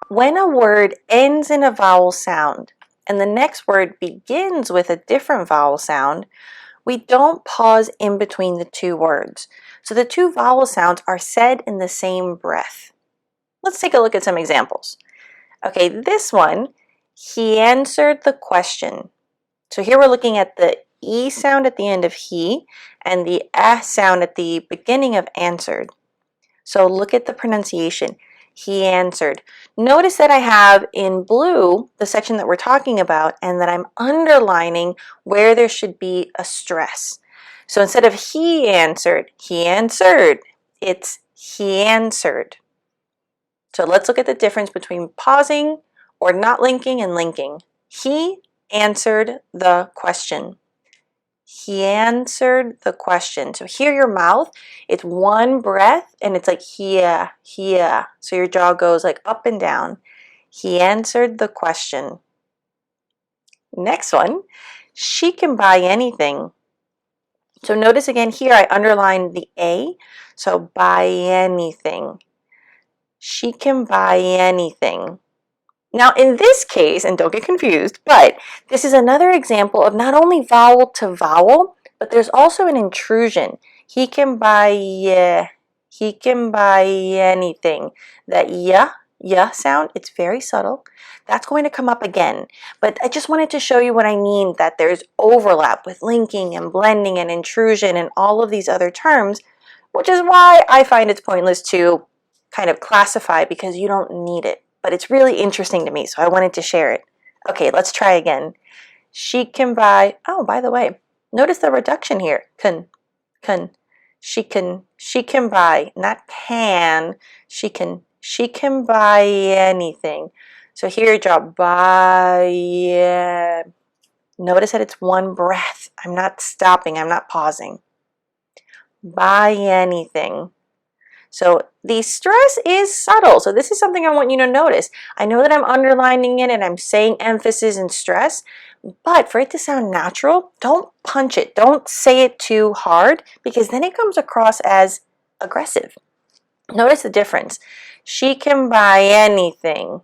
when a word ends in a vowel sound and the next word begins with a different vowel sound, we don't pause in between the two words. So the two vowel sounds are said in the same breath. Let's take a look at some examples. Okay, this one, he answered the question. So here we're looking at the E sound at the end of he and the sound at the beginning of answered. So look at the pronunciation. He answered. Notice that I have in blue the section that we're talking about and that I'm underlining where there should be a stress. So instead of he answered, it's he answered. So let's look at the difference between pausing or not linking and linking. He answered the question. He answered the question. So here your mouth, it's one breath and it's like here, here. So your jaw goes like up and down. He answered the question. Next one, she can buy anything. So notice again here I underlined the A. So buy anything. She can buy anything. Now in this case, and don't get confused, but this is another example of not only vowel to vowel, but there's also an intrusion. He can buy anything. That ya sound, it's very subtle. That's going to come up again. But I just wanted to show you what I mean, that there's overlap with linking and blending and intrusion and all of these other terms, which is why I find it's pointless to kind of classify because you don't need it. But it's really interesting to me, so I wanted to share it. Okay, let's try again. She can buy, oh, by the way, notice the reduction here. Can. She can buy, not can, she can buy anything. So here your jaw, buy, notice that it's one breath. I'm not stopping, I'm not pausing. Buy anything. So the stress is subtle. So this is something I want you to notice. I know that I'm underlining it and I'm saying emphasis and stress, but for it to sound natural, don't punch it. Don't say it too hard because then it comes across as aggressive. Notice the difference. She can buy anything.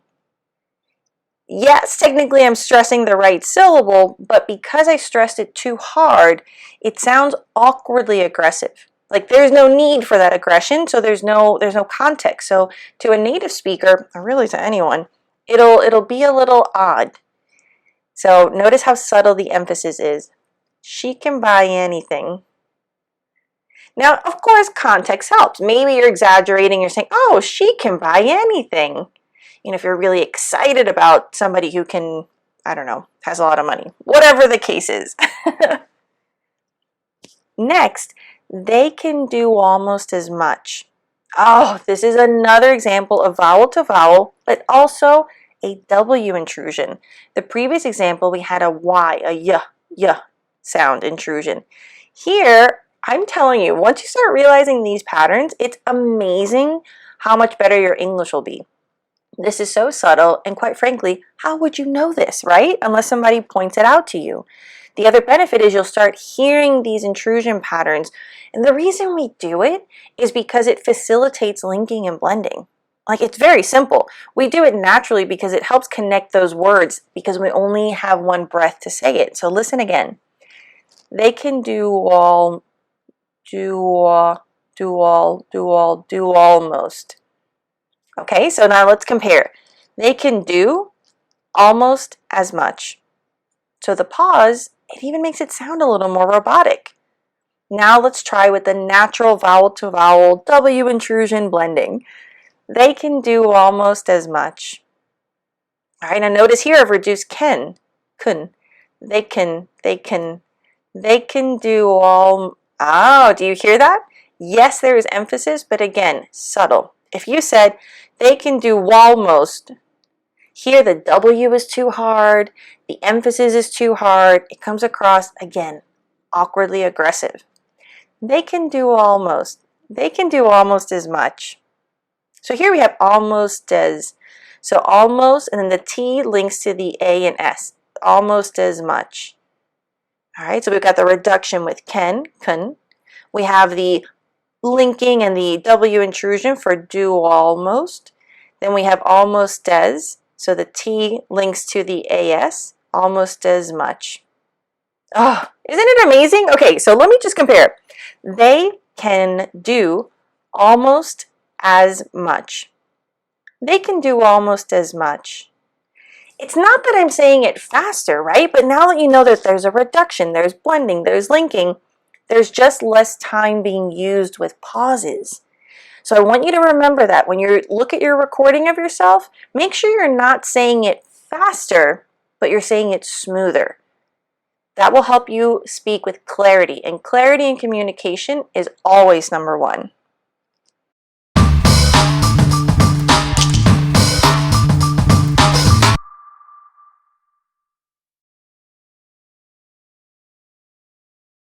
Yes, technically I'm stressing the right syllable, but because I stressed it too hard, it sounds awkwardly aggressive. Like there's no need for that aggression, so there's no context. So to a native speaker, or really to anyone, it'll be a little odd. So notice how subtle the emphasis is. She can buy anything. Now, of course, context helps. Maybe you're exaggerating, you're saying, oh, she can buy anything. You know, if you're really excited about somebody who can, I don't know, has a lot of money. Whatever the case is. Next, they can do almost as much. Oh, this is another example of vowel to vowel, but also a W intrusion. The previous example, we had a Y, a y sound intrusion. Here, I'm telling you, once you start realizing these patterns, it's amazing how much better your English will be. This is so subtle, and quite frankly, how would you know this, right? Unless somebody points it out to you. The other benefit is you'll start hearing these intrusion patterns. And the reason we do it is because it facilitates linking and blending. Like, it's very simple. We do it naturally because it helps connect those words because we only have one breath to say it. So listen again. They can do-wal-most. Okay, so now let's compare. They can do almost as much. So the pause, it even makes it sound a little more robotic. Now let's try with the natural vowel to vowel W intrusion blending. They can do almost as much. All right, now notice here I've reduced can. They can do all. Oh, do you hear that? Yes, there is emphasis, but again, subtle. If you said they can do wal-most, here the W is too hard, the emphasis is too hard, it comes across, again, awkwardly aggressive. They can do almost. They can do almost as much. So here we have almost as. So almost, and then the T links to the A and S. Almost as much. All right, so we've got the reduction with can. We have the linking and the W intrusion for do-wal-most. Then we have almost as, so the T links to the AS, almost as much. Oh, isn't it amazing? Okay, so let me just compare. They can do almost as much. They can do almost as much. It's not that I'm saying it faster, right? But now that you know that there's a reduction, there's blending, there's linking, there's just less time being used with pauses. So I want you to remember that when you look at your recording of yourself, make sure you're not saying it faster, but you're saying it smoother. That will help you speak with clarity, and clarity in communication is always number one.